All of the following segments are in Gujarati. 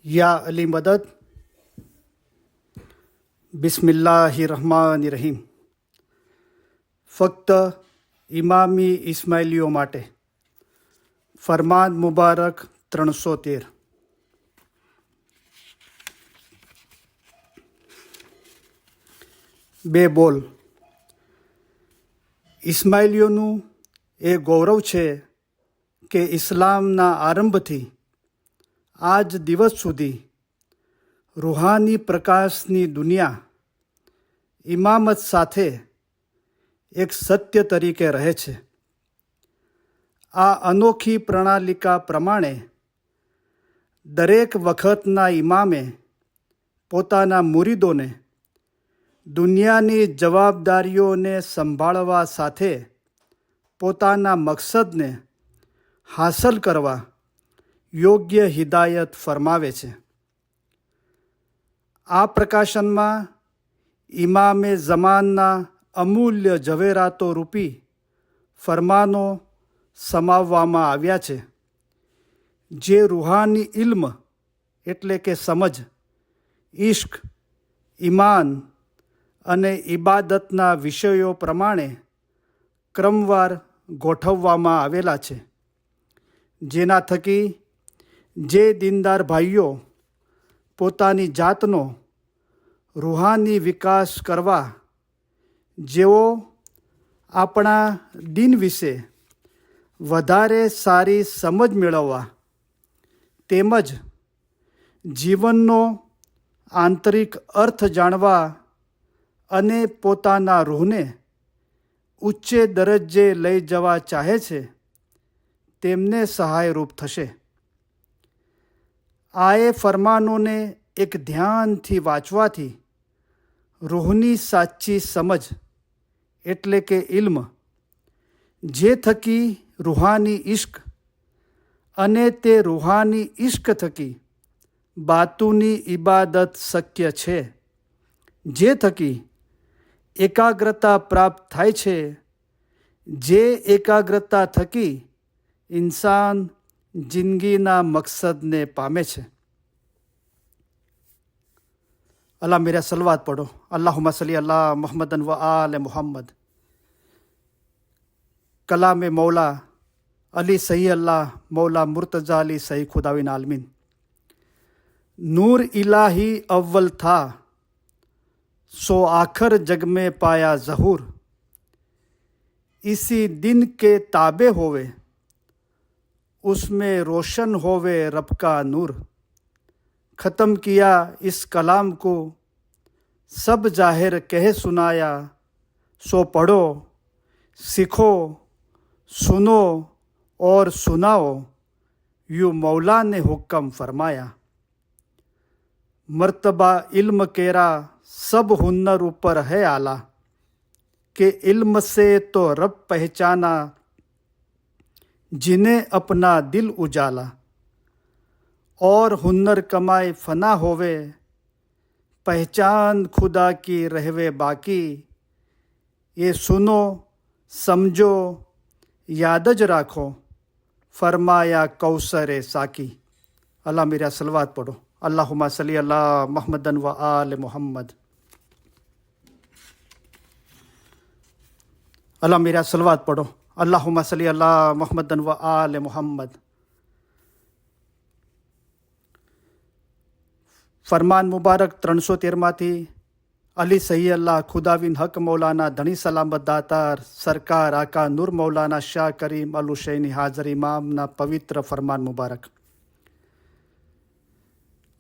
या अली मदद। બિસ્મિલ્લાહિર્રહમાનિર્રહીમ। ફક્ત ઇમામી ઇસ્માઇલીઓ માટે ફરમાન મુબારક 313। બે બોલ। ઇસ્માઇલીઓનું એ ગૌરવ છે કે ઇસ્લામના આરંભથી આજ દિવસ સુધી રૂહાની પ્રકાશની દુનિયા ઇમામત સાથે એક સત્ય તરીકે રહે છે। આ અનોખી પ્રણાલિકા પ્રમાણે દરેક વખતના ઇમામે પોતાના મુરીદોને દુનિયાની જવાબદારીઓને સંભાળવા સાથે પોતાના મકસદને હાંસલ કરવા યોગ્ય હિદાયત ફરમાવે છે। આ પ્રકાશનમાં ઇમામે ઝમાનના અમૂલ્ય ઝવેરાતો રૂપી ફરમાનો સમાવવામાં આવ્યા છે, જે રૂહાની ઇલ્મ એટલે કે સમજ, ઇશ્ક, ઈમાન અને ઇબાદતના વિષયો પ્રમાણે ક્રમવાર ગોઠવવામાં આવેલા છે, જેના થકી જે દીનદાર ભાઈઓ પોતાની જાતનો રૂહાની વિકાસ કરવા, જેઓ આપણા દીન વિશે વધારે સારી સમજ મેળવવા તેમજ જીવનનો આંતરિક અર્થ જાણવા અને પોતાના રૂહને ઉચ્ચે દરજ્જે લઈ જવા ચાહે છે, તેમને સહાયરૂપ થશે। આ એ ફરમાનોને એક ધ્યાનથી વાંચવાથી રૂહની સાચી સમજ એટલે કે ઇલ્મ, જે થકી રૂહાની ઇશ્ક અને તે રૂહાની ઇશ્ક થકી બાતુની ઇબાદત શક્ય છે, જે થકી એકાગ્રતા પ્રાપ્ત થાય છે, જે એકાગ્રતા થકી ઇન્સાન જિંદગીના મકસદને પામે છે। अल्लाह मेरा सलवात पढ़ो। अल्लाहुम्मा सल्ली अला मुहम्मदन व आल मुहम्मद। कलाम मौला अली सही अल्लाह मौला मुर्तज़ा अली सही खुदाविन आलमीन। नूर इलाही अव्वल था, सो आखिर जग में पाया ज़हूर। इसी दिन के ताबे होवे, उसमें रोशन होवे रब का नूर। ख़त्म किया इस कलाम को सब जाहिर कह सुनाया, सो पढ़ो सीखो सुनो और सुनाओ, यूँ मौला ने हुक्म फरमाया। मर्तबा इल्म केरा सब हुन्नर ऊपर है आला, कि इल्म से तो रब पहचाना जिन्हें अपना दिल उजाला। और हुन्नर कमाए फना होवे, पहचान खुदा की रहवे बाकी। ये सुनो समझो याद ज राखो, फरमाया कौसर साकी। अल्लाह मेरा सलवात पढ़ो। अल्लाहुम्मा सल्ली अला मुहम्मदन व आल मुहम्मद। अल्लाह मेरा सलवात पढ़ो। अल्लाहुम्मा सल्ली अला मुहम्मदन व आल मुहम्मद। फरमान मुबारक 313માંથી અલી સહી અલ્લાહ ખુદાવિન હક મૌલાના ધણી સલામત દાતાર સરકાર આકા નૂર મૌલાના શાહ કરીમ અલ હુસૈની હાજર ઇમામના પવિત્ર ફરમાન મુબારક।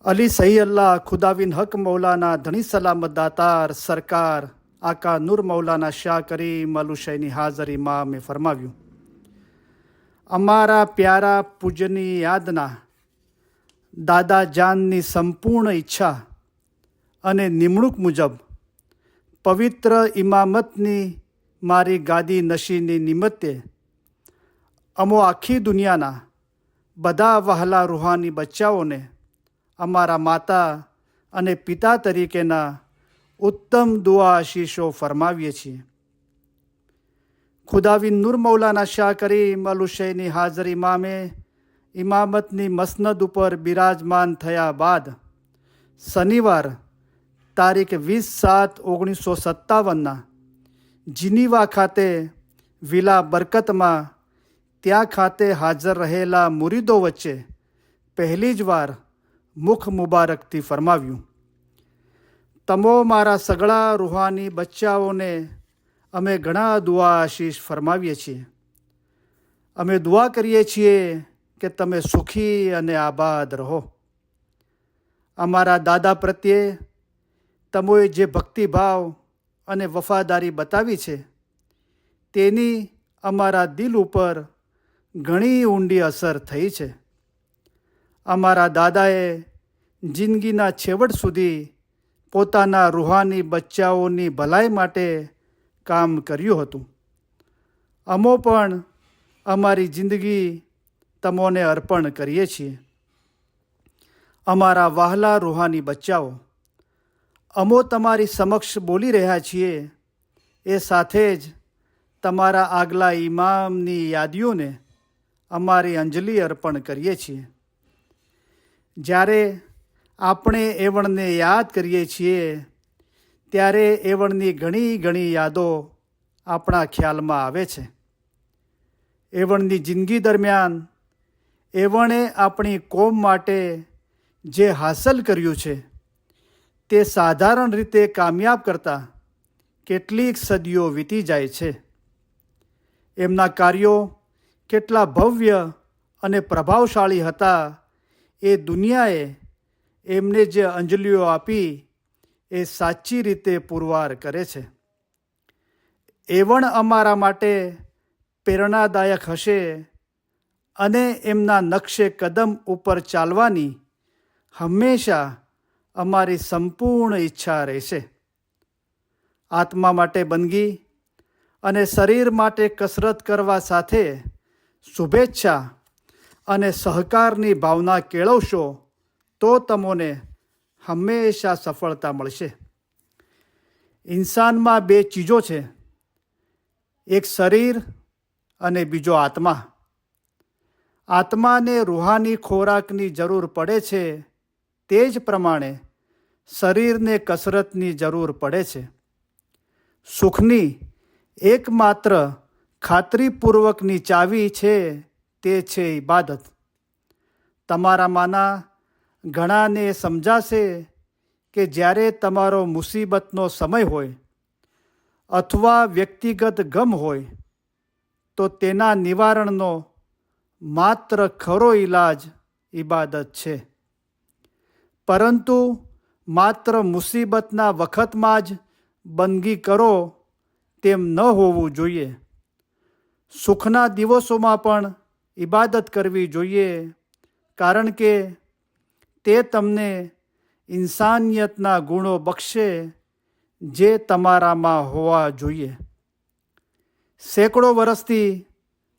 અલી સહી અલ્લાહ ખુદાવિન હક મૌલાના ધણી સલામત દાતાર સરકાર આકા નૂર મૌલાના શાહ કરીમ અલ હુસૈની હાજર ઇમામે ફરમાવ્યું, અમારા પ્યારા પૂજની યાદના દાદા જાનની સંપૂર્ણ ઈચ્છા અને નિમણૂક મુજબ પવિત્ર ઇમામતની મારી ગાદી નશીની નિમિત્તે અમો આખી દુનિયાના બધા વહાલા રૂહાની બચ્ચાઓને અમારા માતા અને પિતા તરીકેના ઉત્તમ દુઆ આશીષો ફરમાવીએ છીએ। ખુદાવિન નૂર મૌલાના શાહ કરીમ અલ હુસૈની હાજર ઇમામે ઇમામતની મસનદ ઉપર બિરાજમાન થયા બાદ શનિવાર તારીખ 20/7/1957 જીનીવા ખાતે વિલા બરકતમાં ત્યાં ખાતે હાજર રહેલા મુરીદો વચ્ચે પહેલી જ વાર મુખ મુબારકથી ફરમાવ્યું, તમો મારા સગળા રૂહાની બચ્ચાઓને અમે ઘણા દુઆ આશીષ ફરમાવીએ છીએ. અમે દુઆ કરીએ છીએ કે તમે સુખી અને આબાદ રહો. અમારા દાદા પ્રત્યે તમોએ જે ભક્તિભાવ અને વફાદારી બતાવી છે તેની અમારા દિલ ઉપર ઘણી ઊંડી અસર થઈ છે. અમારા દાદાએ જિંદગીના છેવટ સુધી પોતાના રૂહાની બચ્ચાઓની ભલાઈ માટે કામ કર્યું હતું. અમો પણ અમારી જિંદગી તમોને અર્પણ કરીએ છીએ. અમારા વહાલા રૂહાની બચ્ચાઓ, અમો તમારી સમક્ષ બોલી રહ્યા છીએ એ સાથે જ તમારા આગલા ઇમામની યાદીઓને અમારી અંજલિ અર્પણ કરીએ છીએ. જ્યારે આપણે એવણને યાદ કરીએ છીએ ત્યારે એવણની ઘણી ઘણી યાદો આપણા ખ્યાલમાં આવે છે. એવણની જિંદગી દરમિયાન એવણે આપણી કોમ માટે જે હાંસલ કર્યું છે તે સાધારણ રીતે કામયાબ કરતાં કેટલીક સદીઓ વીતી જાય છે. એમના કાર્યો કેટલા ભવ્ય અને પ્રભાવશાળી હતા એ દુનિયાએ એમને જે અંજલિઓ આપી એ સાચી રીતે પુરવાર કરે છે. એવણ અમારા માટે પ્રેરણાદાયક હશે અને એમના નકશે કદમ ઉપર ચાલવાની હંમેશા અમારી સંપૂર્ણ ઈચ્છા રહેશે. આત્મા માટે બંદગી અને શરીર માટે કસરત કરવા સાથે શુભેચ્છા અને સહકારની ભાવના કેળવશો તો તમોને હંમેશા સફળતા મળશે. ઇન્સાનમાં બે ચીજો છે, એક શરીર અને બીજો આત્મા. આત્માને રૂહાની ખોરાકની જરૂર પડે છે તે જ પ્રમાણે શરીરને કસરતની જરૂર પડે છે. સુખની એકમાત્ર ખાતરીપૂર્વકની ચાવી છે તે છે ઇબાદત. તમારામાંના ઘણાને સમજાશે કે જ્યારે તમારો મુસીબતનો સમય હોય અથવા વ્યક્તિગત ગમ હોય તો તેના નિવારણનો માત્ર ખરો ઈલાજ ઇબાદત છે. પરંતુ માત્ર મુસીબતના વખતમાં જ બંદગી કરો તેમ ન હોવું જોઈએ. સુખના દિવસોમાં પણ ઇબાદત કરવી જોઈએ, કારણ કે તે તમને ઇન્સાનિયતના ગુણો બક્ષે જે તમારામાં હોવા જોઈએ. સેંકડો વર્ષથી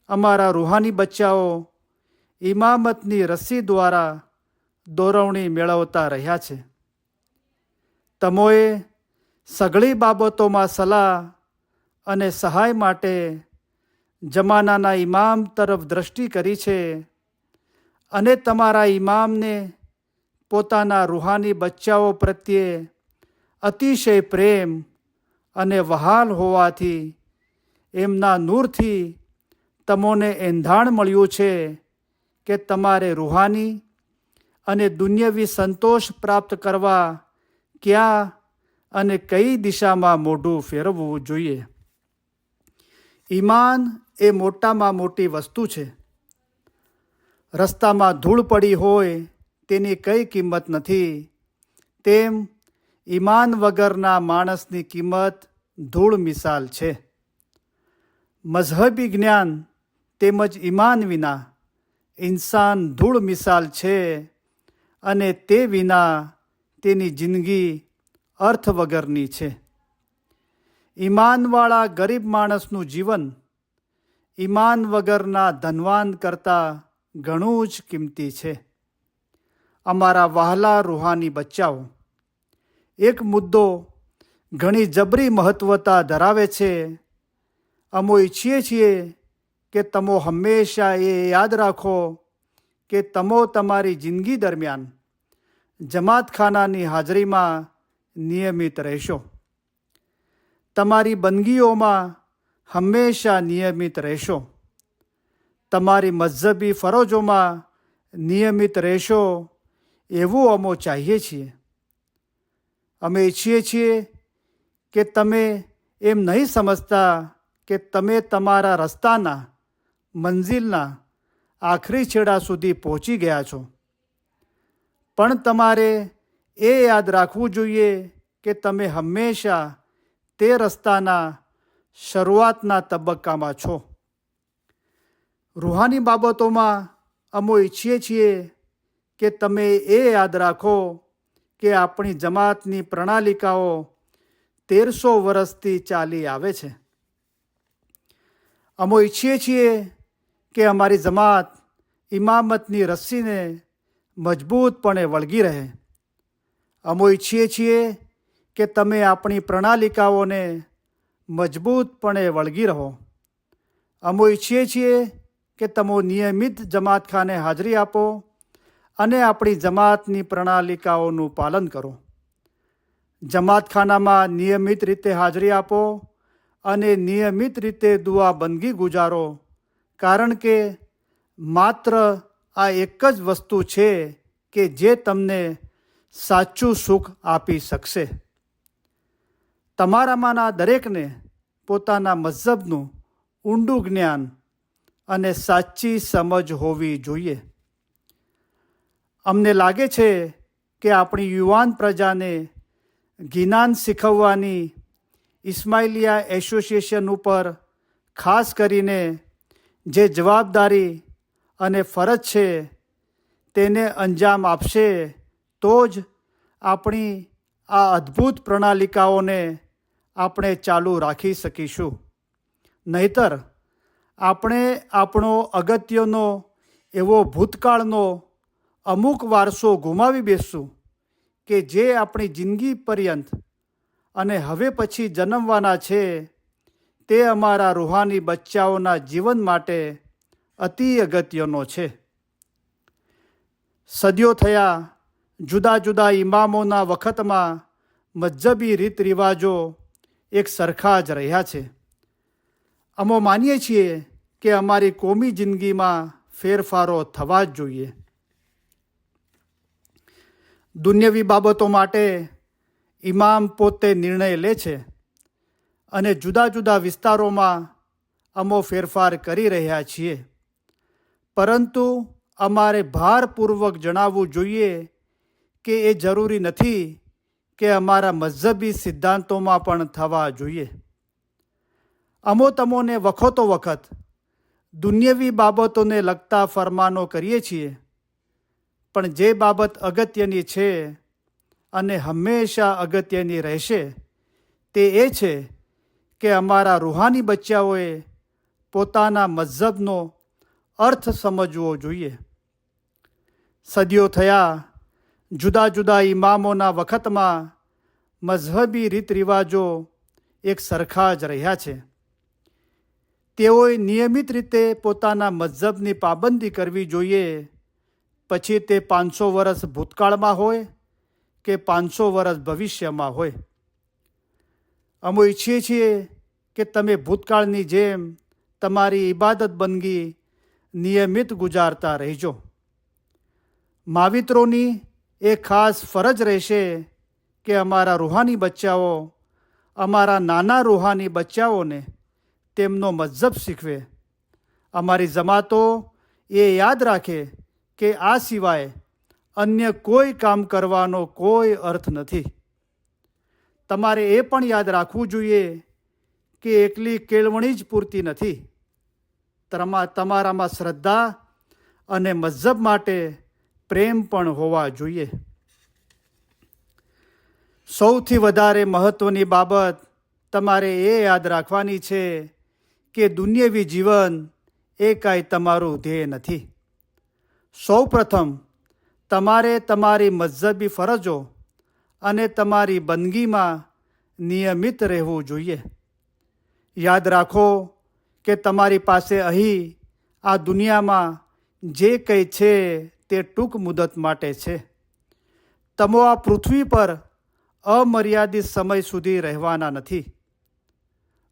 અમારા રૂહાની બચ્ચાઓ ઇમામતની રસ્સી દ્વારા દોરવણી મેળવતા રહ્યા છે. તમોએ સઘળી બાબતોમાં સલાહ અને સહાય માટે જમાનાના ઇમામ તરફ દ્રષ્ટિ કરી છે અને તમારા ઇમામને પોતાના રૂહાની બચ્ચાઓ પ્રત્યે અતિશય પ્રેમ અને વહાલ હોવાથી એમના નૂરથી તમોને એંધાણ મળ્યું છે કે તમારે રૂહાની અને દુન્યવી સંતોષ પ્રાપ્ત કરવા ક્યાં અને કઈ દિશામાં મોઢું ફેરવવું જોઈએ. ઈમાન એ મોટામાં મોટી વસ્તુ છે. રસ્તામાં ધૂળ પડી હોય તેની કંઈ કિંમત નથી, તેમ ઈમાન વગરના માણસની કિંમત ધૂળ મિસાલ છે. મઝહબી જ્ઞાન તેમજ ઈમાન વિના ઇન્સાન ધૂળ મિસાલ છે અને તે વિના તેની જિંદગી અર્થ વગરની છે. ઈમાનવાળા ગરીબ માણસનું જીવન ઈમાન વગરના ધનવાન કરતાં ઘણું જ કિંમતી છે. અમારા વહાલા રૂહાની બચ્ચાઓ, એક મુદ્દો ઘણી જબરી મહત્વતા ધરાવે છે. અમો ઈચ્છીએ છીએ કે તમો હંમેશા એ યાદ રાખો કે તમારી જિંદગી દરમિયાન જમાતખાનાની હાજરીમાં નિયમિત રહેશો. તમારી બંદગીઓમાં હંમેશા નિયમિત રહેશો. તમારી મઝહબી ફરજોમાં નિયમિત રહેશો એવું અમે ચાહીએ છીએ. અમે ઈચ્છીએ છીએ કે તમે એમ નહીં સમજતા કે તમે તમારા રસ્તાના મંઝિલના આખરી છેડા સુધી પહોંચી ગયા છો, પણ તમારે એ યાદ રાખવું જોઈએ કે તમે હંમેશા તે રસ્તાના શરૂઆતના તબક્કામાં છો. રૂહાની બાબતોમાં અમે ઈચ્છીએ છીએ કે તમે એ યાદ રાખો કે આપણી જમાતની પ્રણાલિકાઓ 1300 વર્ષથી ચાલી આવે છે. અમે ઈચ્છીએ છીએ કે અમારી જમાત ઇમામતની રસ્સીને મજબૂતપણે વળગી રહે. અમે ઈચ્છીએ છીએ કે તમે આપણી પ્રણાલિકાઓને મજબૂતપણે વળગી રહો. અમે ઈચ્છીએ છીએ કે તમે નિયમિત જમાતખાને હાજરી આપો અને આપણી જમાતની પ્રણાલિકાઓનું પાલન કરો. જમાતખાનામાં નિયમિત રીતે હાજરી આપો અને નિયમિત રીતે દુઆ બંદગી ગુજારો, કારણ કે માત્ર આ એક જ વસ્તુ છે કે જે તમને સાચું સુખ આપી શકશે. તમારામાંના દરેકને પોતાના મઝહબનું ઊંડું જ્ઞાન અને સાચી સમજ હોવી જોઈએ. અમને લાગે છે કે આપણી યુવાન પ્રજાને જ્ઞાન શીખવવાની ઇસ્માઇલિયા એસોસિએશન ઉપર ખાસ કરીને જે જવાબદારી અને ફરજ છે તેને અંજામ આપશે તો જ આપણી આ અદ્ભુત પ્રણાલિકાઓને આપણે ચાલુ રાખી શકીશું. નહીંતર આપણે આપણો અગત્યનો એવો ભૂતકાળનો અમુક વારસો ગુમાવી બેસશું કે જે આપણી જિંદગી પર્યંત અને હવે પછી જન્મવાના છે તે અમારા રૂહાની બચ્ચાઓના જીવન માટે અતિ અગત્યનો છે. સદીઓ થયા જુદા જુદા ઇમામોના વખતમાં મઝહબી રીત રિવાજો એક સરખા જ રહ્યા છે. અમે માનીએ છીએ કે અમારી કોમી જિંદગીમાં ફેરફારો થવા જ જોઈએ. દુન્યવી બાબતો માટે ઇમામ પોતે નિર્ણય લે છે અને જુદા જુદા વિસ્તારોમાં અમે ફેરફાર કરી રહ્યા છીએ, પરંતુ અમારે ભારપૂર્વક જણાવવું જોઈએ કે એ જરૂરી નથી કે અમારા મઝહબી સિદ્ધાંતોમાં પણ થવા જોઈએ. અમે તમોને વખતો વખત દુન્યવી બાબતોને લગતા ફરમાનો કરીએ છીએ, પણ જે બાબત અગત્યની છે અને હંમેશા અગત્યની રહેશે તે એ છે કે અમારા રૂહાની બચ્ચાઓએ પોતાના મઝહબનો અર્થ સમજવો જોઈએ. સદીઓ થયા જુદા જુદા ઇમામોના વખતમાં મઝહબી રીત રિવાજો એક સરખા જ રહ્યા છે. તેઓએ નિયમિત રીતે પોતાના મઝહબની પાબંદી કરવી જોઈએ, પછી તે 500 વર્ષ ભૂતકાળમાં હોય કે 500 વર્ષ ભવિષ્યમાં હોય. અમે ઈચ્છીએ છીએ કે તમે ભૂતકાળની જેમ તમારી ઇબાદત બંદગી નિયમિત ગુજારતા રહેજો. માવિત્રોની એ ખાસ ફરજ રહેશે કે અમારા રૂહાની બચ્ચાઓ અમારા નાના રૂહાની બચ્ચાઓને તેમનો મઝહબ શીખવે. અમારી જમાતો એ યાદ રાખે કે આ સિવાય અન્ય કોઈ કામ કરવાનો કોઈ અર્થ નથી. તમારે એ પણ યાદ રાખવું જોઈએ કે એકલી કેળવણી જ પૂરતી નથી. તમારામાં શ્રદ્ધા અને મઝહબ માટે પ્રેમ પણ હોવા જોઈએ. સૌથી વધારે મહત્ત્વની બાબત તમારે એ યાદ રાખવાની છે કે દુન્યવી જીવન એ કાંઈ તમારું ધ્યેય નથી. સૌ પ્રથમ તમારે તમારી મઝહબી ફરજો અને તમારી બંદગીમાં નિયમિત રહેવું જોઈએ. યાદ રાખો કે તમારી પાસે અહીં આ દુનિયામાં જે કંઈ છે તે ટૂંક મુદત માટે છે. તમો આ પૃથ્વી પર અમર્યાદિત સમય સુધી રહેવાના નથી.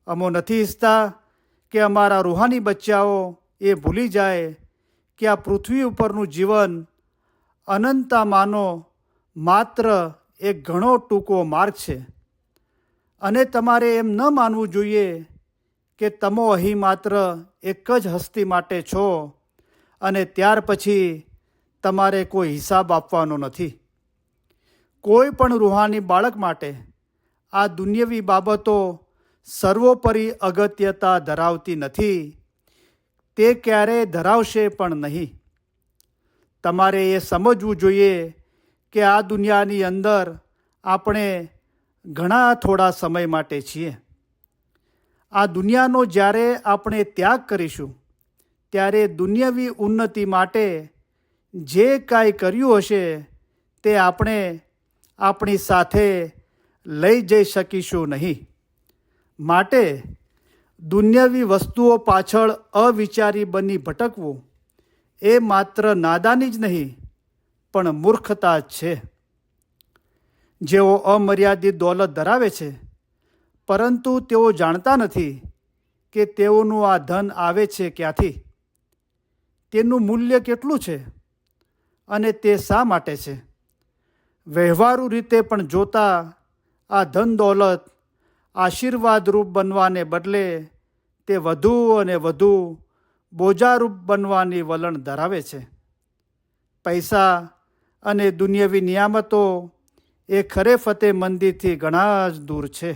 અમો નથી ઈચ્છતા કે અમારા રૂહાની બચ્ચાઓ એ ભૂલી જાય કે આ પૃથ્વી ઉપરનું જીવન અનંતતામાંનો માત્ર એક ઘણો ટૂંકો માર્ગ છે. અને તમારે એમ ન માનવું જોઈએ કે તમો અહીં માત્ર એક જ હસ્તી માટે છો અને ત્યાર પછી તમારે કોઈ હિસાબ આપવાનો નથી. કોઈ પણ રૂહાની બાળક માટે આ દુન્યવી બાબતો સર્વોપરી અગત્યતા ધરાવતી નથી. તે ક્યારેય ધરાવશે પણ નહીં. તમારે એ સમજવું જોઈએ કે આ દુનિયાની અંદર આપણે ઘણા થોડા સમય માટે છીએ. આ દુનિયાનો જ્યારે આપણે ત્યાગ કરીશું ત્યારે દુન્યવી ઉન્નતિ માટે જે કાંઈ કર્યું હશે તે આપણે આપણી સાથે લઈ જઈ શકીશું નહીં. માટે દુન્યવી વસ્તુઓ પાછળ અવિચારી બની ભટકવું એ માત્ર નાદાની જ નહીં પણ મૂર્ખતા જ છે. જેઓ અમર્યાદિત દોલત ધરાવે છે પરંતુ તેઓ જાણતા નથી કે તેઓનું આ ધન આવે છે ક્યાંથી, તેનું મૂલ્ય કેટલું છે અને તે શા માટે છે. વ્યવહારુ રીતે પણ જોતા આ ધન દોલત આશીર્વાદરૂપ બનવાને બદલે તે વધુ અને વધુ બોજારૂપ બનવાની વલણ ધરાવે છે. પૈસા અને દુનિયાવી નિયામતો એ ખરે ફતેમંદીથી ઘણા જ દૂર છે.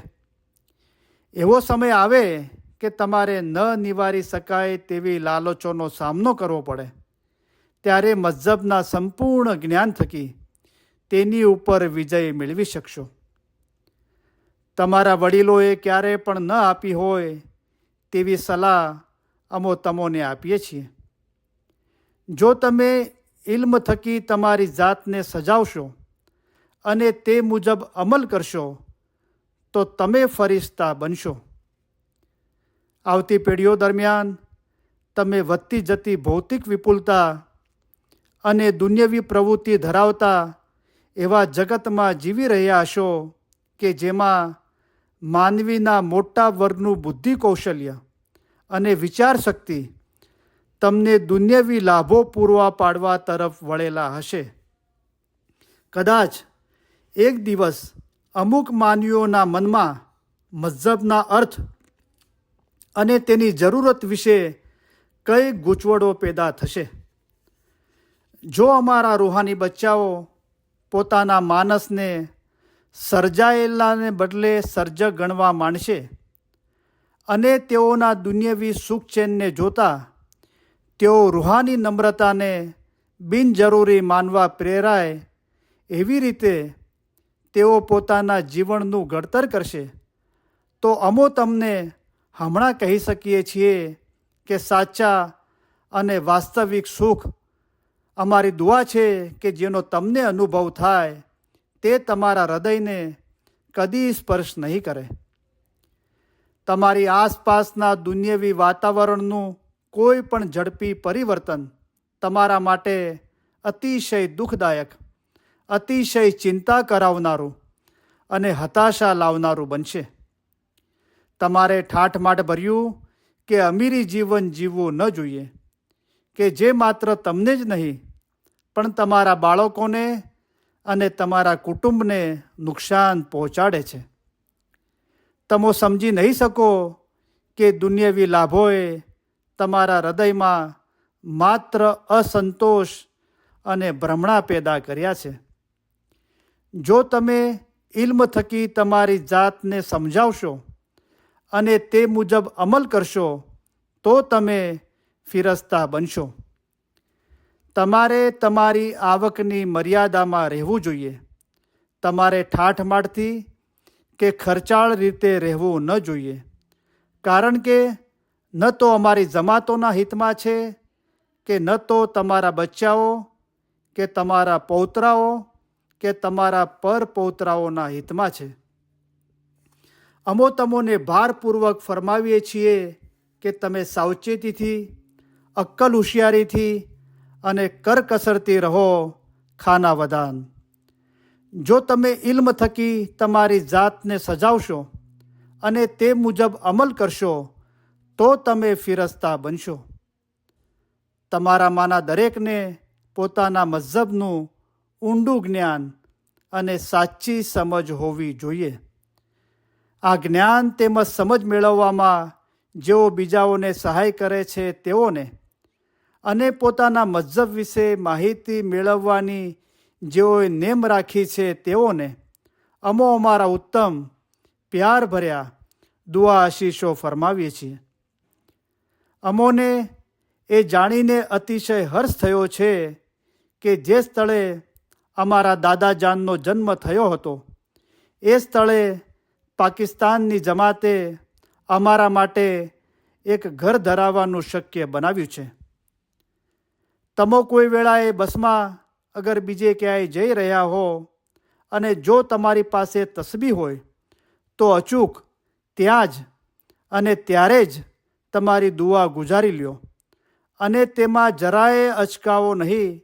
એવો સમય આવે કે તમારે ન નિવારી શકાય તેવી લાલચોનો સામનો કરવો પડે ત્યારે મઝહબના સંપૂર્ણ જ્ઞાન થકી તેની ઉપર વિજય મેળવી શકશો. તમારા વડીલોએ ક્યારેય પણ ન આપી હોય તેવી સલાહ અમો તમોને આપીએ છીએ. જો તમે ઇલ્મ થકી તમારી જાતને સજાવશો અને તે મુજબ અમલ કરશો તો તમે ફરિશ્તા બનશો. આવતી પેઢીઓ દરમિયાન તમે વધતી જતી ભૌતિક વિપુલતા અને દુન્યવી પ્રવૃત્તિ ધરાવતા એવા જગતમાં જીવી રહ્યા હશો કે જેમાં માનવીના મોટા વર્ગનું બુદ્ધિ કૌશલ્ય અને વિચાર શક્તિ તમને દુન્યવી લાભો પૂરવા પાડવા તરફ વળેલા હશે. કદાચ એક દિવસ અમુક માનવીઓના મનમાં મઝહબના અર્થ અને તેની જરૂરત વિશે કઈ ગૂંચવડો પેદા થશે. જો અમારા રૂહાની બચ્ચાઓ પોતાના માનસને સર્જાયેલાને બદલે સર્જક ગણવા માંડશે અને તેઓના દુન્યવી સુખ ચેનને જોતા તેઓ રૂહાની નમ્રતાને બિનજરૂરી માનવા પ્રેરાય એવી રીતે તેઓ પોતાના જીવનનું ઘડતર કરશે તો અમો તમને હમણાં કહી શકીએ છીએ કે સાચા અને વાસ્તવિક સુખ અમારી દુઆ છે કે જેનો તમને અનુભવ થાય તે તમારા હૃદયને કદી સ્પર્શ નહીં કરે. તમારી આસપાસના દુન્યવી વાતાવરણનું કોઈ પણ ઝડપી પરિવર્તન તમારા માટે અતિશય દુઃખદાયક, અતિશય ચિંતા કરાવનારું અને હતાશા લાવનારું બનશે. તમારે ઠાઠમાઠ ભર્યું કે અમીરી જીવન જીવવું ન જોઈએ કે જે માત્ર તમને જ નહીં પણ તમારા બાળકોને અને તમારા કુટુંબને નુકસાન પહોંચાડે છે. તમે સમજી નહીં શકો કે દુન્યવી લાભોએ તમારા હૃદયમાં માત્ર અસંતોષ અને ભ્રમણા પેદા કર્યા છે. જો તમે ઇલ્મ થકી તમારી જાતને સમજાવશો અને તે મુજબ અમલ કરશો તો તમે ફિરસ્તા બનશો. તમારે તમારી આવકની મર્યાદામાં રહેવું જોઈએ. તમારે ઠાઠમાઠથી કે ખર્ચાળ રીતે રહેવું ન જોઈએ, કારણ કે ન તો અમારી જમાતોના હિતમાં છે કે ન તો તમારા બચ્ચાઓ કે તમારા પૌત્રાઓ કે તમારા પરપૌત્રાઓના હિતમાં છે. અમો તમોને ભારપૂર્વક ફરમાવીએ છીએ કે તમે સાવચેતીથી, અક્કલ હોશિયારીથી અને કરકસરતી રહો ખાના વદાન. જો તમે ઇલ્મ થકી તમારી જાતને સજાવશો અને તે મુજબ અમલ કરશો તો તમે ફિરસ્તા બનશો. તમારામાંના દરેકને પોતાના મઝહબનું ઊંડું જ્ઞાન અને સાચી સમજ હોવી જોઈએ. આ જ્ઞાન તેમજ સમજ મેળવવામાં જેઓ બીજાઓને સહાય કરે છે તેઓને અને પોતાના મઝહબ વિશે માહિતી મેળવવાની જેઓએ નેમ રાખી છે તેઓને અમો અમારા ઉત્તમ પ્યાર ભર્યા દુઆ આશીષો ફરમાવીએ છીએ. અમોને એ જાણીને અતિશય હર્ષ થયો છે કે જે સ્થળે અમારા દાદાજાનનો જન્મ થયો હતો એ સ્થળે પાકિસ્તાનની જમાતે અમારા માટે એક ઘર ધરાવવાનું શક્ય બનાવ્યું છે. તમો કોઈ વેળાએ બસમાં અગર બીજે ક્યાંય જઈ રહ્યા હો અને જો તમારી પાસે તસ્બીહ હોય તો અચૂક ત્યાં જ અને ત્યારે જ તમારી દુઆ ગુજારી લ્યો અને તેમાં જરાય અચકાવો નહીં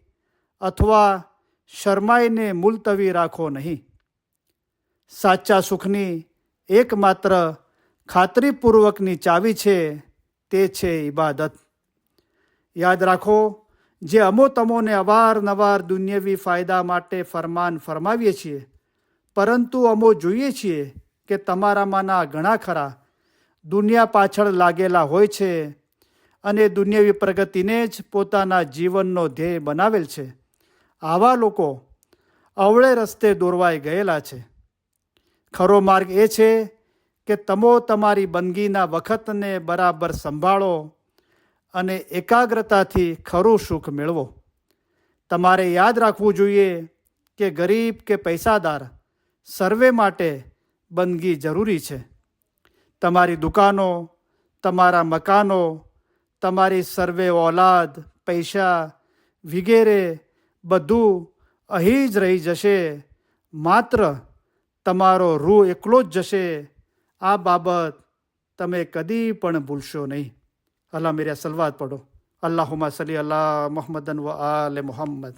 અથવા શરમાઈને મુલતવી રાખો નહીં. સાચા સુખની એકમાત્ર ખાતરીપૂર્વકની ચાવી છે તે છે ઇબાદત. યાદ રાખો, જે અમો તમોને અવારનવાર દુન્યવી ફાયદા માટે ફરમાન ફરમાવીએ છીએ, પરંતુ અમો જોઈએ છીએ કે તમારામાંના ઘણા ખરા દુનિયા પાછળ લાગેલા હોય છે અને દુન્યવી પ્રગતિને જ પોતાના જીવનનો ધ્યેય બનાવેલ છે. આવા લોકો અવળે રસ્તે દોરવાઈ ગયેલા છે. ખરો માર્ગ એ છે કે તમો તમારી બંદગીના વખતને બરાબર સંભાળો અને એકાગ્રતાથી ખરું સુખ મેળવો. તમારે યાદ રાખવું જોઈએ કે ગરીબ કે પૈસાદાર સર્વે માટે બંદગી જરૂરી છે. તમારી દુકાનો, તમારા મકાનો, તમારી સર્વે ઓલાદ, પૈસા વગેરે બધું અહીં જ રહી જશે, માત્ર તમારો રૂહ એકલો જ જશે. આ બાબત તમે કદી પણ ભૂલશો નહીં. અલ્લાહ મેરે સલવાત પઢો. અલ્લાહુમ્મા સલ્લી અલા મુહમ્મદન વ આલે મુહમ્મદ.